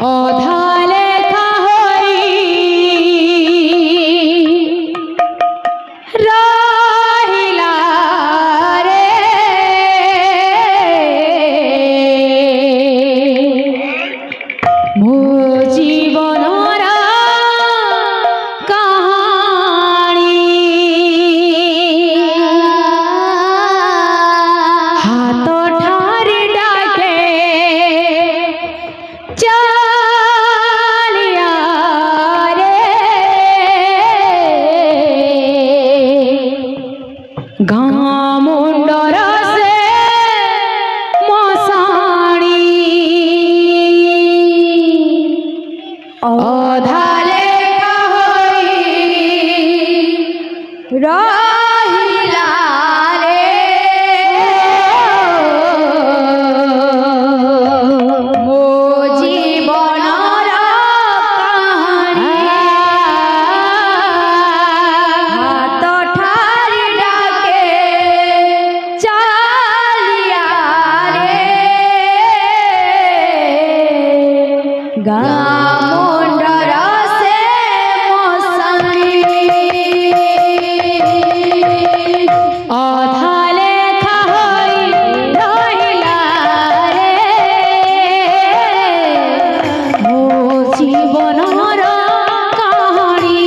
অধা লেখা হই রহিলা রে মো জীবনর কাহানি হাত ঠারে ডাকে চালিয়া রে গাঁ মুন্ডর সে মশাণী অধা লেখা হই রহিলা রে মো জীবনর কাহানি হাত ঠারি ডাকে চালিয়া রে গাঁ মুন্ডর সে মশাণী অধা লেখা হই রহিলা রে মো জীবনর কাহানি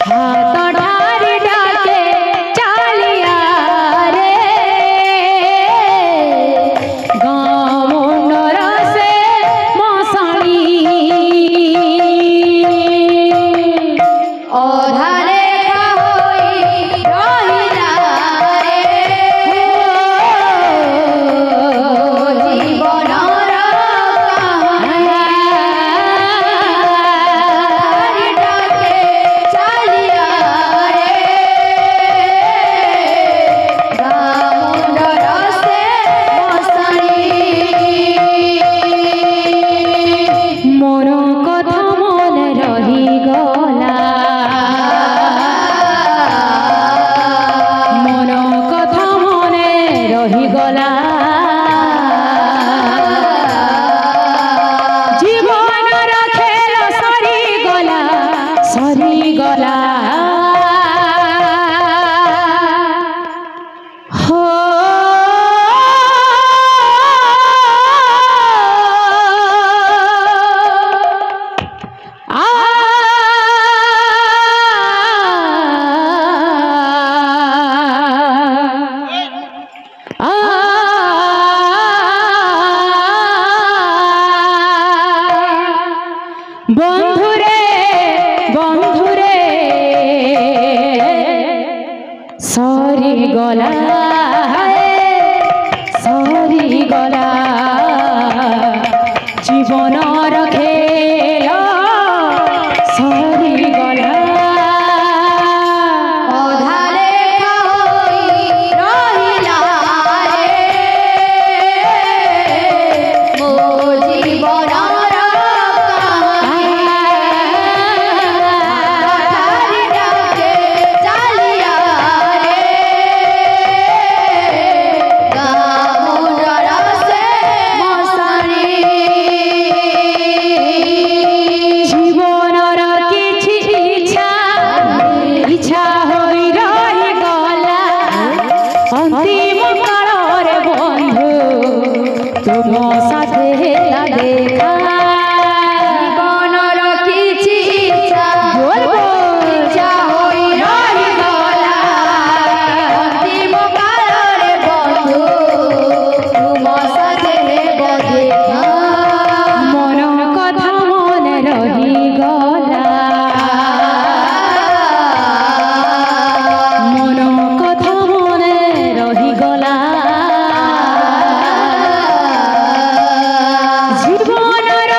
হাত ঠারি ডাকে চালিয়া রে গাঁ মুন্ডর সে মশাণী অধা লেখা হই রহিলা রে জীবনর কাহানি ডাকে চালিয়া রে গাঁ মুন্ডর সে মশাণী মোর কথা মনে রহিগলা মোর কথা মনে রহিগলা জীবনর খেল সরিগলা সরিগলা হো আ বন্ধুরে বন্ধুরে সরি গলা সরি গলা জীবনর খেল সরি গলা অধা লেখা হই রহিলা রে মো জীবনর কাহানি ডাকে চালিয়া রে গাঁ মুন্ডর সে মশাণী জীবনর কিছু ইচ্ছা ইচ্ছা হই রহিগলা অন্তিম কাଳରେ বন্ধু তুম সাথে হেলা দেখা জীবনর কিছু ইচ্ছা ইচ্ছা হই রহিগলা অন্তিম কাଳରେ বন্ধু তুম সাথে হেব দেখা মন কথা মনে রহিগলা মন কথা মনে রহিগলা জীবনর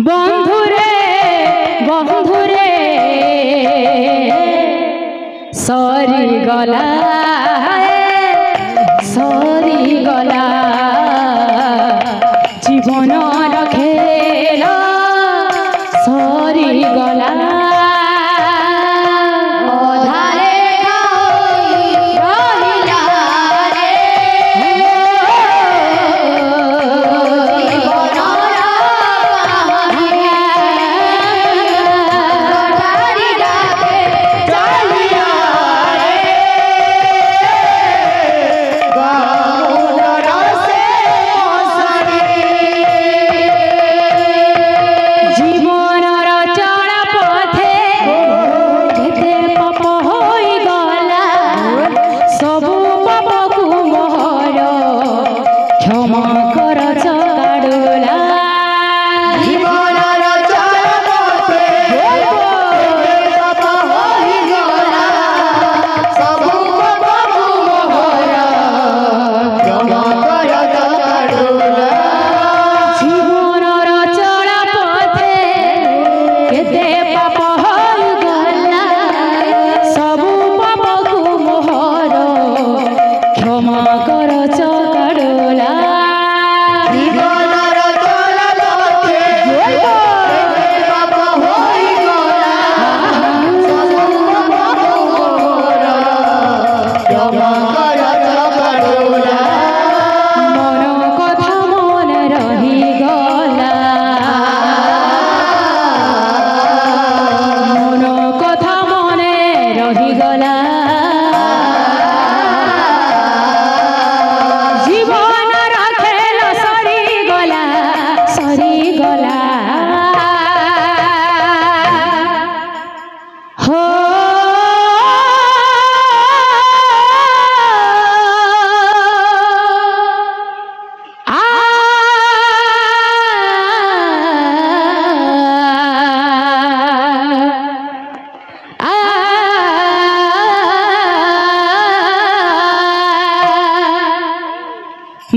বন্ধুরে বন্ধুরে সরি গলা সরি গলা জীবনর খেল সরি গলা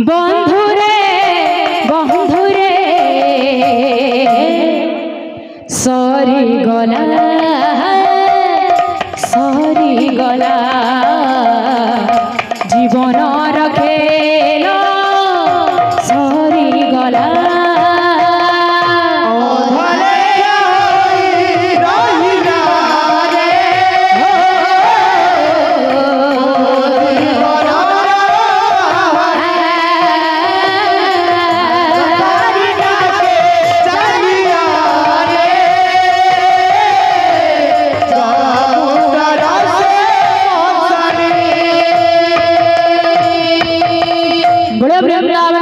বন্ধুরে বন্ধুরে সরি গলা সরি গলা জীবনর খেল সরি গলা Blah blah blah.